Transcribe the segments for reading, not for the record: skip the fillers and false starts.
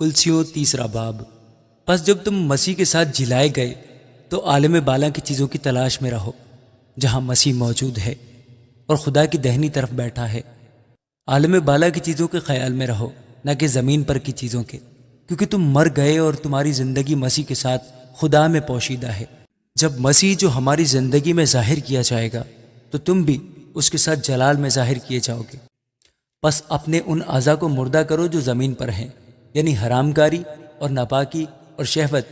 کلسیوں تیسرا باب۔ پس جب تم مسیح کے ساتھ جلائے گئے تو عالم بالا کی چیزوں کی تلاش میں رہو جہاں مسیح موجود ہے اور خدا کی دہنی طرف بیٹھا ہے۔ عالم بالا کی چیزوں کے خیال میں رہو، نہ کہ زمین پر کی چیزوں کے، کیونکہ تم مر گئے اور تمہاری زندگی مسیح کے ساتھ خدا میں پوشیدہ ہے۔ جب مسیح جو ہماری زندگی میں ظاہر کیا جائے گا تو تم بھی اس کے ساتھ جلال میں ظاہر کیے جاؤ گے۔ پس اپنے ان اعضاء کو مردہ کرو جو زمین پر ہیں، یعنی حرام کاری اور ناپاکی اور شہوت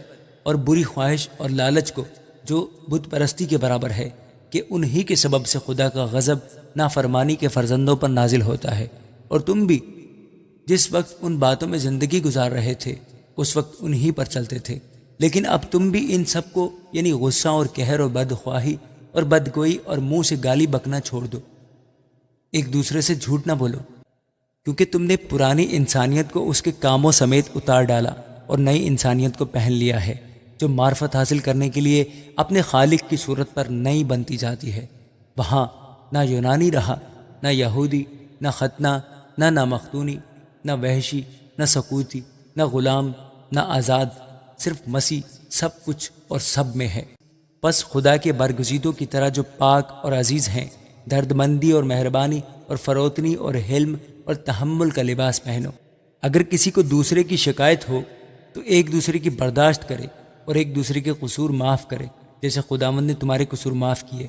اور بری خواہش اور لالچ کو، جو بت پرستی کے برابر ہے، کہ انہی کے سبب سے خدا کا غضب نافرمانی کے فرزندوں پر نازل ہوتا ہے۔ اور تم بھی جس وقت ان باتوں میں زندگی گزار رہے تھے اس وقت انہی پر چلتے تھے، لیکن اب تم بھی ان سب کو، یعنی غصہ اور قہر اور بدخواہی اور بدگوئی اور منہ سے گالی بکنا چھوڑ دو۔ ایک دوسرے سے جھوٹ نہ بولو، کیونکہ تم نے پرانی انسانیت کو اس کے کاموں سمیت اتار ڈالا اور نئی انسانیت کو پہن لیا ہے، جو معرفت حاصل کرنے کے لیے اپنے خالق کی صورت پر نئی بنتی جاتی ہے۔ وہاں نہ یونانی رہا، نہ یہودی، نہ ختنہ، نہ نامختونی، نہ وحشی، نہ سکوتی، نہ غلام، نہ آزاد، صرف مسیح سب کچھ اور سب میں ہے۔ پس خدا کے برگزیدوں کی طرح جو پاک اور عزیز ہیں، دردمندی اور مہربانی اور فروتنی اور حلم اور تحمل کا لباس پہنو۔ اگر کسی کو دوسرے کی شکایت ہو تو ایک دوسرے کی برداشت کرے اور ایک دوسرے کے قصور معاف کرے، جیسے خداوند نے تمہارے قصور معاف کیے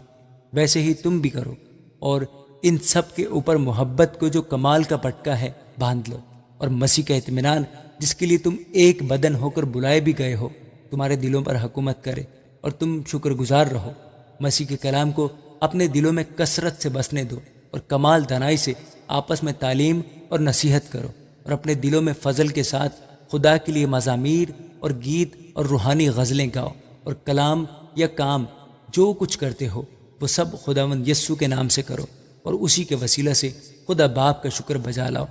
ویسے ہی تم بھی کرو۔ اور ان سب کے اوپر محبت کو، جو کمال کا پٹکا ہے، باندھ لو، اور مسیح کا اطمینان، جس کے لیے تم ایک بدن ہو کر بلائے بھی گئے ہو، تمہارے دلوں پر حکومت کرے، اور تم شکر گزار رہو۔ مسیح کے کلام کو اپنے دلوں میں کثرت سے بسنے دو، اور کمال دانائی سے آپس میں تعلیم اور نصیحت کرو، اور اپنے دلوں میں فضل کے ساتھ خدا کے لیے مزامیر اور گیت اور روحانی غزلیں گاؤ، اور کلام یا کام جو کچھ کرتے ہو وہ سب خداوند یسوع کے نام سے کرو، اور اسی کے وسیلہ سے خدا باپ کا شکر بجا لاؤ۔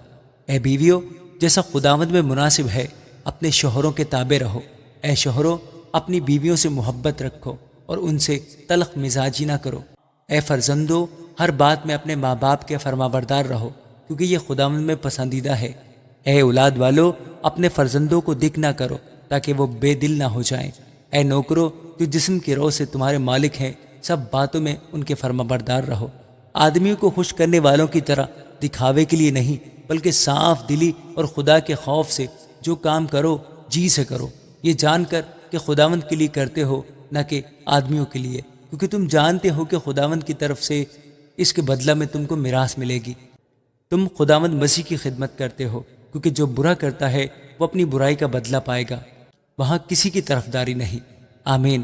اے بیویو، جیسا خداوند میں مناسب ہے اپنے شوہروں کے تابع رہو۔ اے شوہروں، اپنی بیویوں سے محبت رکھو اور ان سے تلخ مزاجی نہ کرو۔ اے فرزندو، ہر بات میں اپنے ماں باپ کے فرما بردار رہو، کیونکہ یہ خداوند میں پسندیدہ ہے۔ اے اولاد والو، اپنے فرزندوں کو دکھ نہ کرو تاکہ وہ بے دل نہ ہو جائیں۔ اے نوکرو، جو جسم کے روح سے تمہارے مالک ہیں، سب باتوں میں ان کے فرما بردار رہو، آدمیوں کو خوش کرنے والوں کی طرح، دکھاوے کے لیے نہیں، بلکہ صاف دلی اور خدا کے خوف سے جو کام کرو جی سے کرو، یہ جان کر کہ خداوند کے لیے کرتے ہو، نہ کہ آدمیوں کے لیے، کیونکہ تم جانتے ہو کہ خداوند کی طرف سے اس کے بدلہ میں تم کو میراث ملے گی۔ تم خداوند مسیح کی خدمت کرتے ہو، کیونکہ جو برا کرتا ہے وہ اپنی برائی کا بدلہ پائے گا۔ وہاں کسی کی طرفداری نہیں۔ آمین۔